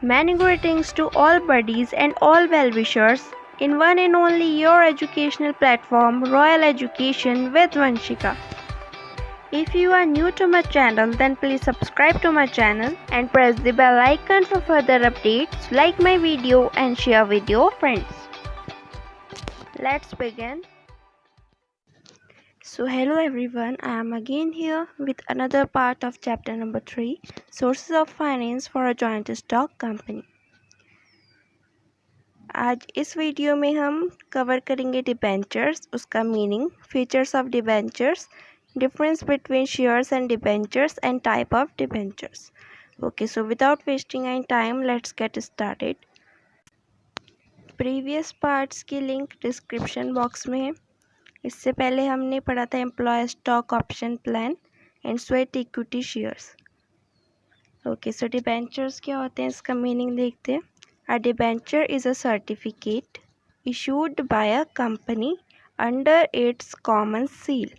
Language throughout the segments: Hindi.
Many greetings to all buddies and all well-wishers in one and only your educational platform, Royal Education with Vanshika. If you are new to my channel, then please subscribe to my channel and press the bell icon for further updates. Like my video and share with your friends. Let's begin. So hello everyone, I am again here with another part of chapter number 3, Sources of Finance for a Joint Stock Company. आज इस वीडियो में हम कवर करेंगे डिबेंचर्स, उसका meaning, features of debentures, difference between shares and debentures and type of debentures. Okay, so without wasting any time let's get started. Previous parts की लिंक डिस्क्रिप्शन बॉक्स में है. इससे पहले हमने पढ़ा था employ stock option plan and sweat equity shares. Okay, so debentures क्या होते हैं, इसका मीनिंग देखते हैं. A debenture is a certificate issued by a company under its common seal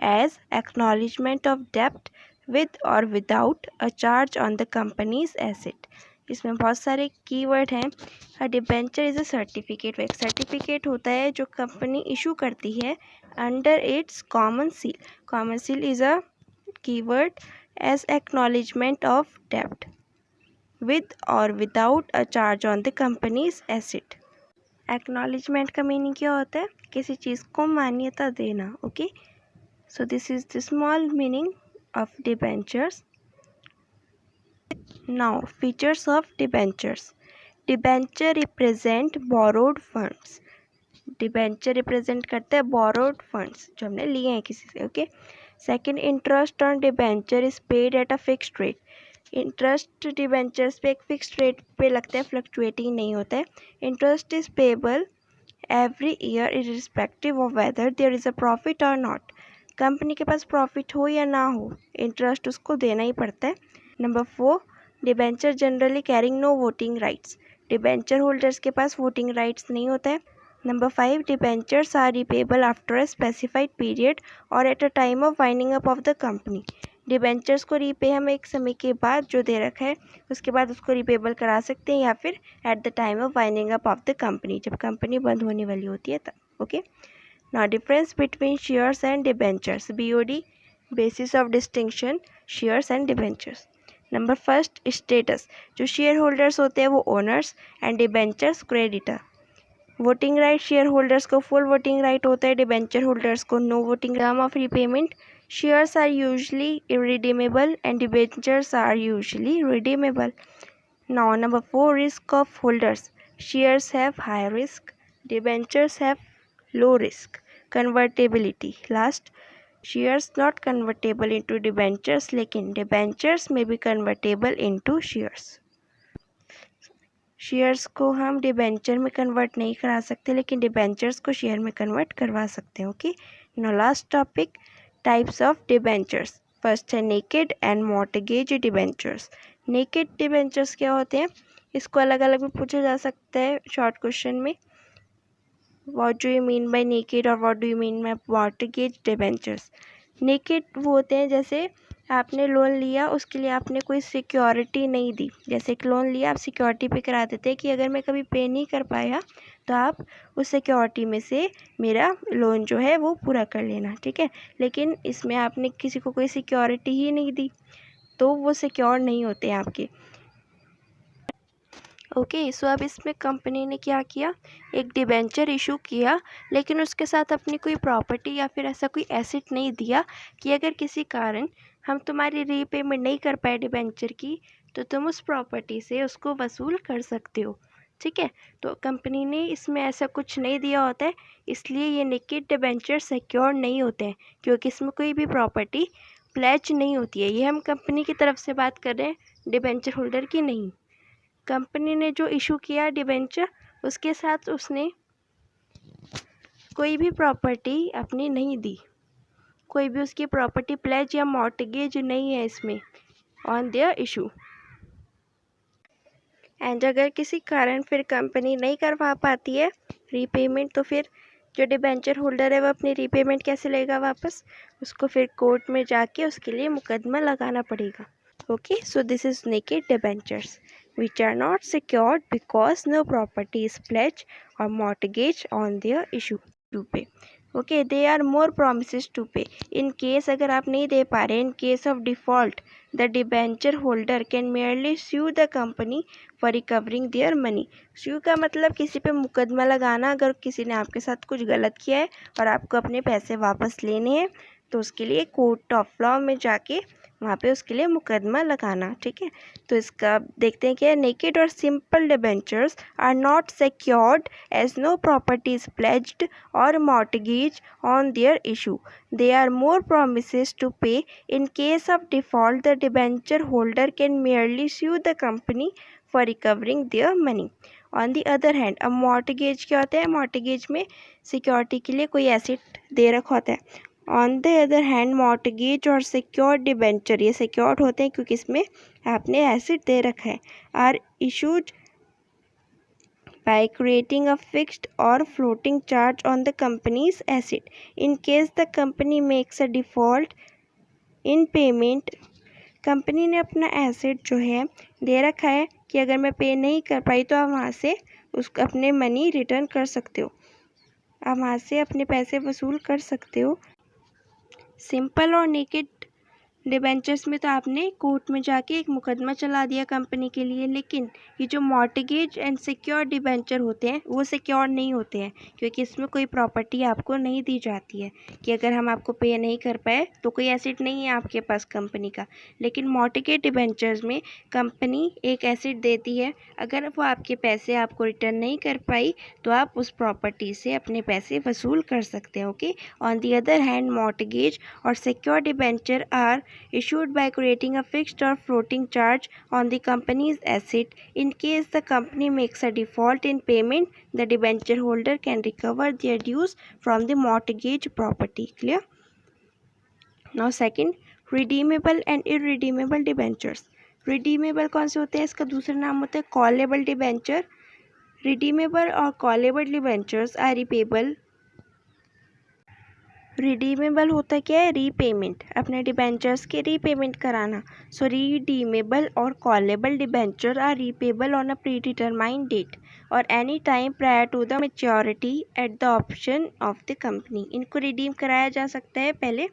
as acknowledgement of debt with or without a charge on the company's asset. इसमें बहुत सारे कीवर्ड हैं. A debenture is a certificate. वो एक सर्टिफिकेट होता है जो कंपनी इशू करती है under its common seal. Common seal is a keyword as acknowledgement of debt with or without a charge on the company's asset. Acknowledgement का मीनिंग क्या होता है, किसी चीज़ को मान्यता देना. Okay, so this is the small meaning of debentures. Now features of debentures. Debenture represent borrowed funds. Debenture represent करते हैं borrowed funds जो हमने लिए हैं किसी से. Okay, second, interest on debenture is paid at a fixed rate. Interest debentures पे एक फिक्स्ड रेट पे लगता है, फ्लक्चुएटिंग नहीं होता है. Interest is payable every year irrespective of whether there is a profit और नॉट. कंपनी के पास प्रॉफिट हो या ना हो, इंटरेस्ट उसको देना ही पड़ता है. Number 4, debenture generally carrying no voting rights. Debenture holders के पास वोटिंग राइट्स नहीं होता है. Number 5, debentures are repayable after a specified period और at a time of winding up of the company. Debentures को रीपे हम एक समय के बाद जो दे रखा है उसके बाद उसको रिपेबल करा सकते हैं या फिर at the time of winding up of the company, जब कंपनी बंद होने वाली होती है तब. Okay, now difference between shares and debentures. BOD, basis of distinction shares and debentures. Number first, status. जो शेयर होल्डर्स होते हैं वो owners and debentures creditor. Voting right, share holders को फुल वोटिंग राइट होता है, डिबेंचर होल्डर्स को no voting. Term of repayment, shares are usually irredeemable and debentures are usually redeemable. Now number 4, risk of holders. Shares have high risk, debentures have low risk. Convertibility. Last, shares not convertible into debentures, लेकिन debentures may be convertible into shares. Shares को हम डिबेंचर में कन्वर्ट नहीं करा सकते, लेकिन डिबेंचर्स को शेयर में कन्वर्ट करवा सकते हैं. Okay, now last topic, types of debentures. First है naked and mortgage debentures. Naked debentures क्या होते हैं, इसको अलग अलग भी पूछा जा सकता है शॉर्ट क्वेश्चन में. What do you mean by naked और what do you mean by mortgage debentures. Naked वो होते हैं जैसे आपने लोन लिया, उसके लिए आपने कोई सिक्योरिटी नहीं दी. जैसे एक लोन लिया, आप सिक्योरिटी पे करा देते हैं कि अगर मैं कभी पे नहीं कर पाया तो आप उस सिक्योरिटी में से मेरा लोन जो है वो पूरा कर लेना. ठीक है, लेकिन इसमें आपने किसी को कोई सिक्योरिटी ही नहीं दी तो वो सिक्योर नहीं होते हैं आपके. ओके, सो अब इसमें कंपनी ने क्या किया, एक डिबेंचर इशू किया, लेकिन उसके साथ अपनी कोई प्रॉपर्टी या फिर ऐसा कोई एसेट नहीं दिया कि अगर किसी कारण हम तुम्हारी रीपेमेंट नहीं कर पाए डिबेंचर की तो तुम उस प्रॉपर्टी से उसको वसूल कर सकते हो. ठीक है, तो कंपनी ने इसमें ऐसा कुछ नहीं दिया होता है, इसलिए ये नेकेड डिबेंचर सिक्योर नहीं होते हैं क्योंकि इसमें कोई भी प्रॉपर्टी प्लेज नहीं होती है. ये हम कंपनी की तरफ से बात कर रहे हैं, डिबेंचर होल्डर की नहीं. कंपनी ने जो इशू किया डिबेंचर, उसके साथ उसने कोई भी प्रॉपर्टी अपनी नहीं दी, कोई भी उसकी प्रॉपर्टी प्लेज या मॉर्टगेज नहीं है इसमें ऑन देयर इशू. एंड अगर किसी कारण फिर कंपनी नहीं करवा पाती है रीपेमेंट तो फिर जो डिबेंचर होल्डर है वो अपनी रीपेमेंट कैसे लेगा वापस, उसको फिर कोर्ट में जाके उसके लिए मुकदमा लगाना पड़ेगा. Okay, so this is naked debentures. which are not secured because no property is pledged or mortgage on their issue to pay. Okay, they are more promises to pay. In case अगर आप नहीं दे पा रहे, in case of default the debenture holder can merely sue the company for recovering their money. Sue का मतलब किसी पे मुकदमा लगाना. अगर किसी ने आपके साथ कुछ गलत किया है और आपको अपने पैसे वापस लेने हैं तो उसके लिए कोर्ट ऑफ लॉ में जाके वहाँ पे उसके लिए मुकदमा लगाना. ठीक है, तो इसका देखते हैं क्या. नेकेड और simple debentures are not secured as no property is pledged और mortgage on their issue. They are more promises to pay. In case of default the debenture holder can merely sue the company for recovering their money. On the other hand a mortgage क्या होता है? मॉर्टगेज में सिक्योरिटी के लिए कोई एसेट दे रखा होता है. On the other hand mortgage और सिक्योर्ड डिबेंचर, ये सिक्योर्ड होते हैं क्योंकि इसमें आपने एसेट दे रखा है, are issued by creating a fixed or floating charge on the company's asset. In case the company makes a default in payment, company ने अपना एसेट जो है दे रखा है कि अगर मैं पे नहीं कर पाई तो आप वहाँ से उसको अपने मनी रिटर्न कर सकते हो, आप वहाँ से अपने पैसे वसूल कर सकते हो. सिंपल और नेकेड डिबेंचर्स में तो आपने कोर्ट में जाके एक मुकदमा चला दिया कंपनी के लिए. लेकिन ये जो मॉर्टगेज एंड सिक्योर डिबेंचर होते हैं वो सिक्योर नहीं होते हैं क्योंकि इसमें कोई प्रॉपर्टी आपको नहीं दी जाती है कि अगर हम आपको पे नहीं कर पाए तो कोई एसेट नहीं है आपके पास कंपनी का. लेकिन मॉर्टगेज डिबेंचर्स में कंपनी एक एसेट देती है, अगर वो आपके पैसे आपको रिटर्न नहीं कर पाई तो आप उस प्रॉपर्टी से अपने पैसे वसूल कर सकते हैं. Okay, on the other hand mortgage और secure debenture are issued by creating a fixed or floating charge on the company's asset. In case the company makes a default in payment, the debenture holder can recover their dues from the mortgage property. Clear? Now second, redeemable and irredeemable debentures. redeemable कौन से होते हैं? इसका दूसरा नाम होता है callable debenture. redeemable और callable debentures are repayable. Redeemable होता क्या है? रीपेमेंट, अपने डिबेंचर्स के रीपेमेंट कराना. सो रिडीमेबल और callable debenture are repayable on a predetermined date और any time prior to the maturity at the option of the company. इनको रिडीम कराया जा सकता है पहले,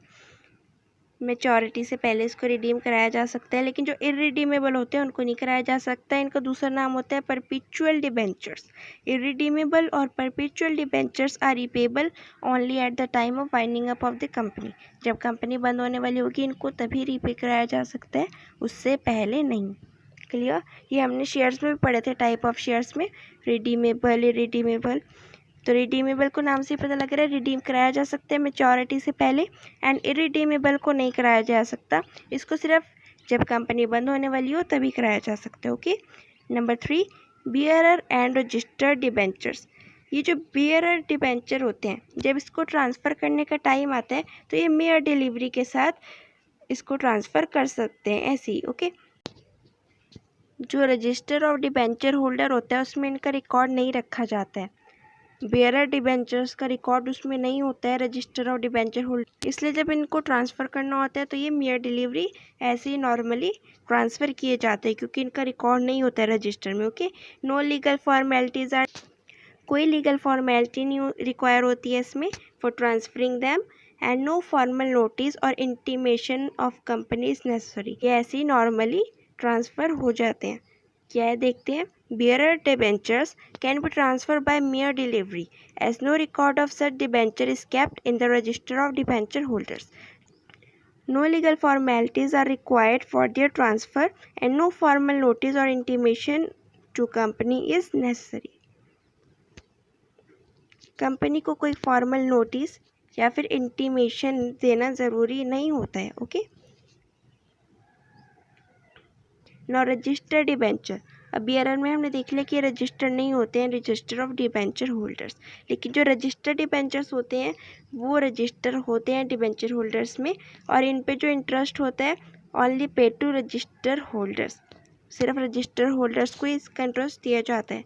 मेचोरिटी से पहले इसको रिडीम कराया जा सकता है. लेकिन जो इरिडीमेबल होते हैं उनको नहीं कराया जा सकता है. इनका दूसरा नाम होता है परपिचुअल डिबेंचर्स. इरिडीमेबल और perpetual debentures are repayable only at the time of winding up of the company. जब कंपनी बंद होने वाली होगी इनको तभी रीपे कराया जा सकता है, उससे पहले नहीं. क्लियर? ये हमने शेयर्स में भी पढ़े थे, टाइप ऑफ शेयर्स में, रिडीमेबल, इरिडीमेबल. तो रिडीमेबल को नाम से पता लग रहा है रिडीम कराया जा सकता है मैच्योरिटी से पहले, एंड इरिडीमेबल को नहीं कराया जा सकता, इसको सिर्फ जब कंपनी बंद होने वाली हो तभी कराया जा सकता है. Okay. Number 3, bearer and registered debentures. ये जो बियरर डिबेंचर होते हैं, जब इसको ट्रांसफ़र करने का टाइम आता है तो ये मेयर डिलीवरी के साथ इसको ट्रांसफ़र कर सकते हैं ऐसे ही. ओके. जो रजिस्टर ऑफ डिबेंचर होल्डर होता है उसमें इनका रिकॉर्ड नहीं रखा जाता है. बेयरर डिबेंचर्स का रिकॉर्ड उसमें नहीं होता है रजिस्टर ऑफ डिबेंचर होल्डर, इसलिए जब इनको ट्रांसफ़र करना होता है तो ये मेयर डिलीवरी ऐसे ही नॉर्मली ट्रांसफ़र किए जाते हैं क्योंकि इनका रिकॉर्ड नहीं होता है रजिस्टर में. Okay. No legal formalities are, कोई लीगल फॉर्मेलिटी नहीं रिक्वायर होती है इसमें for transferring them, and no formal notice और intimation of company is necessary. ये ऐसे ही नॉर्मली ट्रांसफ़र हो जाते हैं. क्या है देखते हैं. Bearer debentures can be transferred by mere delivery, as no record of such debenture is kept in the register of debenture holders. No legal formalities are required for their transfer, and no formal notice or intimation to company is necessary. Company को कोई फॉर्मल नोटिस या फिर इंटीमेशन देना ज़रूरी नहीं होता है. ओके. नौ रजिस्टर्ड डिबेंचर. अब बियरर में हमने देख लिया कि रजिस्टर नहीं होते हैं, रजिस्टर ऑफ डिबेंचर होल्डर्स. लेकिन जो रजिस्टर्ड डिबेंचर्स होते हैं वो रजिस्टर होते हैं डिबेंचर होल्डर्स में, और इन पे जो इंटरेस्ट होता है only pay to register holders, सिर्फ रजिस्टर होल्डर्स को इसका इंटरेस्ट दिया जाता है.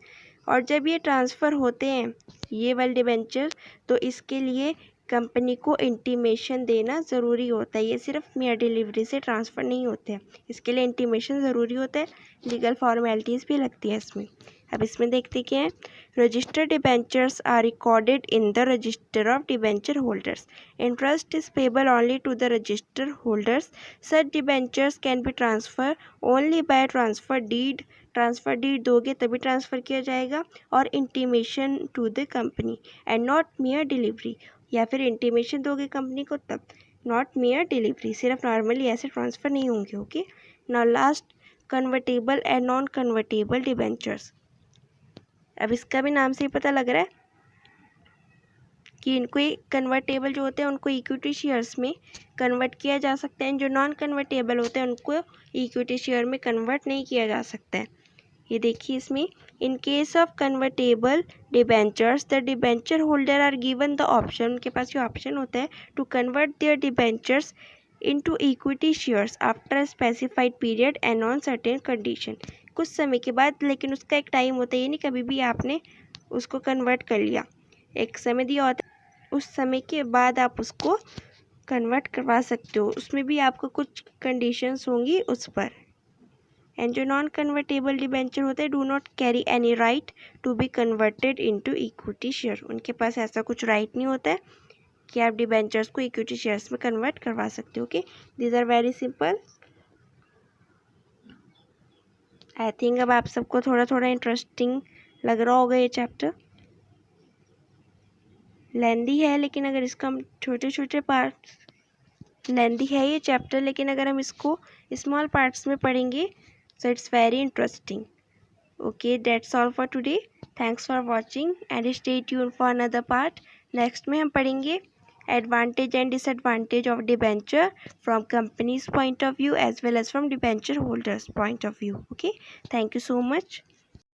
और जब ये ट्रांसफ़र होते हैं ये वाले डिबेंचर तो इसके लिए कंपनी को इंटीमेशन देना ज़रूरी होता है। ये सिर्फ मेयर डिलीवरी से ट्रांसफ़र नहीं होते हैं, इसके लिए इंटीमेशन ज़रूरी होता है, लीगल फॉर्मेलिटीज़ भी लगती है इसमें। अब इसमें देखते क्या है, registered debentures are recorded in the register of debenture holders. Interest is payable only to the register holders. Such debentures can be transfer only by transfer deed. Transfer deed दोगे तभी ट्रांसफ़र किया जाएगा, और intimation to the company and not mere delivery, या फिर इंटीमेशन दोगे कंपनी को तब, नॉट मेयर डिलीवरी। सिर्फ नॉर्मली ऐसे ट्रांसफ़र नहीं होंगे। Okay, now last, convertible and non convertible debentures. अब इसका भी नाम से ही पता लग रहा है कि इनको कन्वर्टेबल जो होते हैं उनको इक्विटी शेयर्स में कन्वर्ट किया जा सकता है, जो नॉन कन्वर्टेबल होते हैं उनको इक्विटी शेयर में कन्वर्ट नहीं किया जा सकता है। ये देखिए इसमें, in case of convertible debentures the debenture holder are given the option, उनके पास ये ऑप्शन होता है to convert their debentures into equity shares after a specified period and on certain condition. कुछ समय के बाद, लेकिन उसका एक टाइम होता है, ये नहीं कभी भी आपने उसको कन्वर्ट कर लिया, एक समय दिया होता है, उस समय के बाद आप उसको कन्वर्ट करवा सकते हो, उसमें भी आपको कुछ कंडीशंस होंगी उस पर। एंड जो नॉन कन्वर्टेबल डिबेंचर होते हैं do not carry any right to be converted into equity share. उनके पास ऐसा कुछ राइट नहीं होता है कि आप डिबेंचर्स को इक्विटी शेयर्स में कन्वर्ट करवा सकते हो। Okay, these are very simple. I think अब आप सबको थोड़ा थोड़ा इंटरेस्टिंग लग रहा होगा ये चैप्टर। लेंदी है, लेकिन अगर इसका हम छोटे छोटे पार्ट्स, लेंदी है ये चैप्टर, लेकिन अगर हम इसको स्मॉल पार्ट्स में पढ़ेंगे so it's very interesting. Okay, that's all for today. Thanks for watching and stay tuned for another part. Next में हम पढ़ेंगे advantage and disadvantage of debenture from company's point of view as well as from debenture holders point of view. Okay, thank you so much.